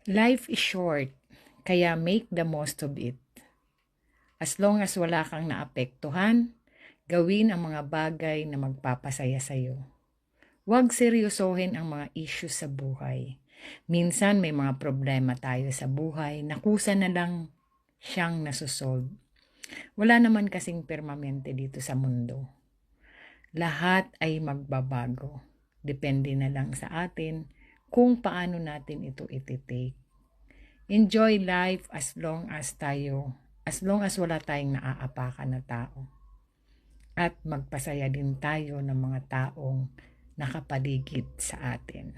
Life is short, kaya make the most of it. As long as wala kang naapektuhan, gawin ang mga bagay na magpapasaya sa'yo. Huwag seryosohin ang mga issues sa buhay. Minsan may mga problema tayo sa buhay na kusa na lang siyang nasusolve. Wala naman kasing permanente dito sa mundo. Lahat ay magbabago. Depende na lang sa atin kung paano natin ito ititake. Enjoy life as long as wala tayong naaapakan na tao. At magpasaya din tayo ng mga taong nakapaligid sa atin.